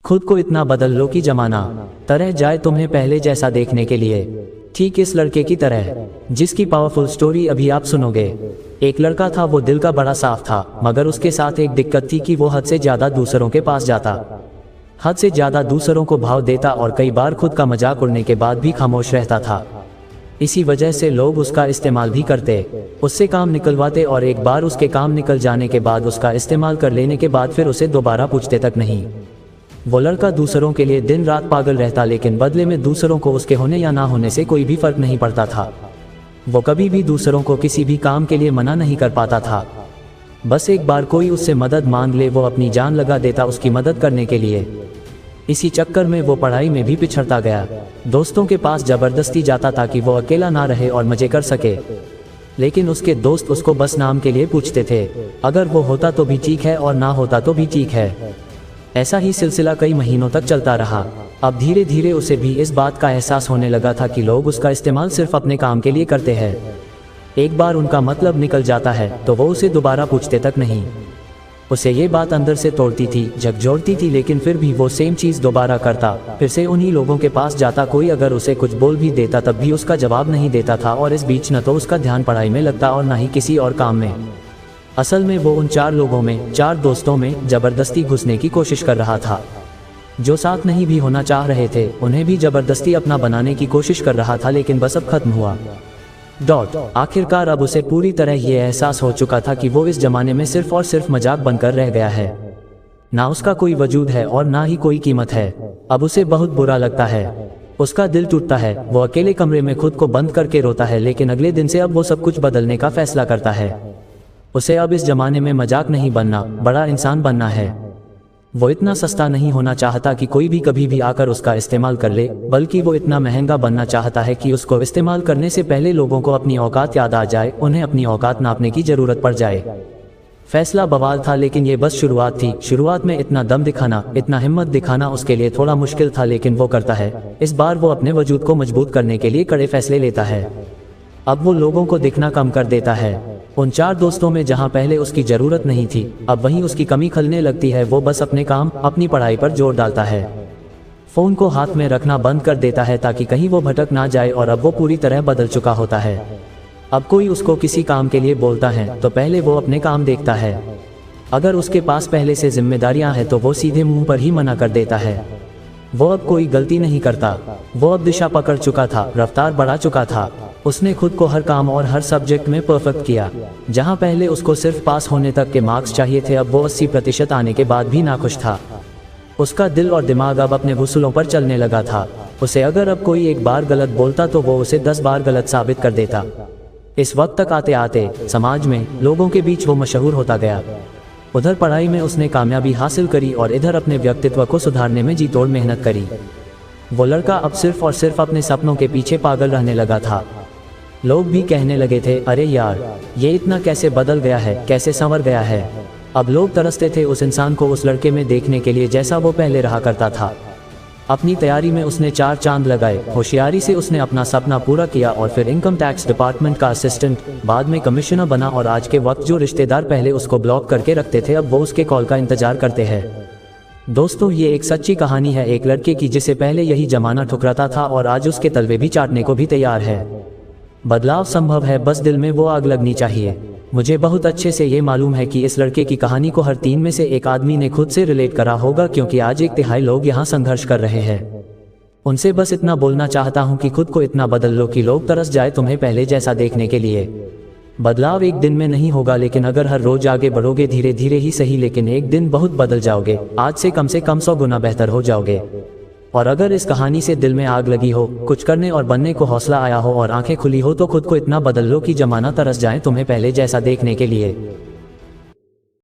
खुद को इतना बदल लो कि जमाना तरह जाए तुम्हें पहले जैसा देखने के लिए। ठीक इस लड़के की तरह जिसकी पावरफुल स्टोरी अभी आप सुनोगे। एक लड़का था, वो दिल का बड़ा साफ था, मगर उसके साथ एक दिक्कत थी कि वो हद से ज्यादा दूसरों के पास जाता, हद से ज्यादा दूसरों को भाव देता और कई बार खुद का मजाक उड़ने के बाद भी खामोश रहता था। इसी वजह से लोग उसका इस्तेमाल भी करते, उससे काम निकलवाते और एक बार उसके काम निकल जाने के बाद उसका इस्तेमाल कर लेने के बाद फिर उसे दोबारा पूछते तक नहीं। वो लड़का दूसरों के लिए दिन रात पागल रहता, लेकिन बदले में दूसरों को उसके होने या ना होने से कोई भी फर्क नहीं पड़ता था। वो कभी भी दूसरों को किसी भी काम के लिए मना नहीं कर पाता था। बस एक बार कोई उससे मदद मांग ले, वो अपनी जान लगा देता उसकी मदद करने के लिए। इसी चक्कर में वो पढ़ाई में भी पिछड़ता गया। दोस्तों के पास जबरदस्ती जाता ताकि वो अकेला ना रहे और मजे कर सके, लेकिन उसके दोस्त उसको बस नाम के लिए पूछते थे। अगर वो होता तो भी ठीक है और ना होता तो भी ठीक है। ऐसा ही सिलसिला कई महीनों तक चलता रहा। अब धीरे धीरे उसे भी इस बात का एहसास होने लगा था कि लोग उसका इस्तेमाल सिर्फ अपने काम के लिए करते हैं। एक बार उनका मतलब निकल जाता है तो वो उसे दोबारा पूछते तक नहीं। उसे ये बात अंदर से तोड़ती थी, झकझोरती थी, लेकिन फिर भी वो सेम चीज़ दोबारा करता। फिर से उन्हीं लोगों के पास जाता, कोई अगर उसे कुछ बोल भी देता तब भी उसका जवाब नहीं देता था, और इस बीच न तो उसका ध्यान पढ़ाई में लगता और ना ही किसी और काम में। असल में वो उन 4 लोगों में, 4 दोस्तों में जबरदस्ती घुसने की कोशिश कर रहा था। जो साथ नहीं भी होना चाह रहे थे उन्हें भी जबरदस्ती अपना बनाने की कोशिश कर रहा था, लेकिन बस अब खत्म हुआ। आखिरकार अब उसे पूरी तरह ये एहसास हो चुका था कि वो इस जमाने में सिर्फ और सिर्फ मजाक बनकर रह गया है। ना उसका कोई वजूद है और ना ही कोई कीमत है। अब उसे बहुत बुरा लगता है, उसका दिल टूटता है। वो अकेले कमरे में खुद को बंद करके रोता है, लेकिन अगले दिन से अब वो सब कुछ बदलने का फैसला करता है। उसे अब इस जमाने में मजाक नहीं बनना, बड़ा इंसान बनना है। वो इतना सस्ता नहीं होना चाहता कि कोई भी कभी भी आकर उसका इस्तेमाल कर ले, बल्कि वो इतना महंगा बनना चाहता है कि उसको इस्तेमाल करने से पहले लोगों को अपनी औकात याद आ जाए, उन्हें अपनी औकात नापने की जरूरत पड़ जाए। फैसला बवाल था, लेकिन ये बस शुरुआत थी। शुरुआत में इतना दम दिखाना, इतना हिम्मत दिखाना उसके लिए थोड़ा मुश्किल था, लेकिन वो करता है। इस बार वो अपने वजूद को मजबूत करने के लिए कड़े फैसले लेता है। अब वो लोगों को दिखना कम कर देता है। उन 4 दोस्तों में जहां पहले उसकी जरूरत नहीं थी, अब वहीं उसकी कमी खलने लगती है। वो बस अपने काम, अपनी पढ़ाई पर जोर डालता है। फोन को हाथ में रखना बंद कर देता है ताकि कहीं वो भटक ना जाए, और अब वो पूरी तरह बदल चुका होता है। अब कोई उसको किसी काम के लिए बोलता है तो पहले वो अपने काम देखता है। अगर उसके पास पहले से जिम्मेदारियां हैं तो वो सीधे मुंह पर ही मना कर देता है। वो अब कोई गलती नहीं करता। वो अब दिशा पकड़ चुका था, रफ्तार बढ़ा चुका था। उसने खुद को हर काम और हर सब्जेक्ट में परफेक्ट किया। जहां पहले उसको सिर्फ पास होने तक के मार्क्स चाहिए थे, अब वो 80% आने के बाद भी नाखुश था। उसका दिल और दिमाग अब अपने वसूलों पर चलने लगा था। उसे अगर अब कोई एक बार गलत बोलता तो वो उसे 10 बार गलत साबित कर देता। इस वक्त तक आते आते समाज में, लोगों के बीच वो मशहूर होता गया। उधर पढ़ाई में उसने कामयाबी हासिल करी और इधर अपने व्यक्तित्व को सुधारने में जी तोड़ मेहनत करी। वो लड़का अब सिर्फ और सिर्फ अपने सपनों के पीछे पागल रहने लगा था। लोग भी कहने लगे थे, अरे यार, ये इतना कैसे बदल गया है, कैसे संवर गया है। अब लोग तरसते थे उस इंसान को उस लड़के में देखने के लिए जैसा वो पहले रहा करता था। अपनी तैयारी में उसने 4 चांद लगाए। होशियारी से उसने अपना सपना पूरा किया और फिर इनकम टैक्स डिपार्टमेंट का असिस्टेंट, बाद में कमिश्नर बना, और आज के वक्त जो रिश्तेदार पहले उसको ब्लॉक करके रखते थे अब वो उसके कॉल का इंतजार करते हैं। दोस्तों, ये एक सच्ची कहानी है एक लड़के की जिसे पहले यही जमाना ठुकराता था और आज उसके तलवे भी चाटने को भी तैयार है। बदलाव संभव है, बस दिल में वो आग लगनी चाहिए। मुझे बहुत अच्छे से ये मालूम है कि इस लड़के की कहानी को हर 3 में से एक आदमी ने खुद से रिलेट करा होगा, क्योंकि आज 1/3 लोग यहाँ संघर्ष कर रहे हैं। उनसे बस इतना बोलना चाहता हूँ कि खुद को इतना बदल लो कि लोग तरस जाए तुम्हें पहले जैसा देखने के लिए। बदलाव एक दिन में नहीं होगा, लेकिन अगर हर रोज आगे बढ़ोगे, धीरे धीरे ही सही, लेकिन एक दिन बहुत बदल जाओगे। आज से कम 100 गुना बेहतर हो जाओगे। और अगर इस कहानी से दिल में आग लगी हो, कुछ करने और बनने को हौसला आया हो और आंखें खुली हो, तो खुद को इतना बदल लो कि जमाना तरस जाए तुम्हें पहले जैसा देखने के लिए।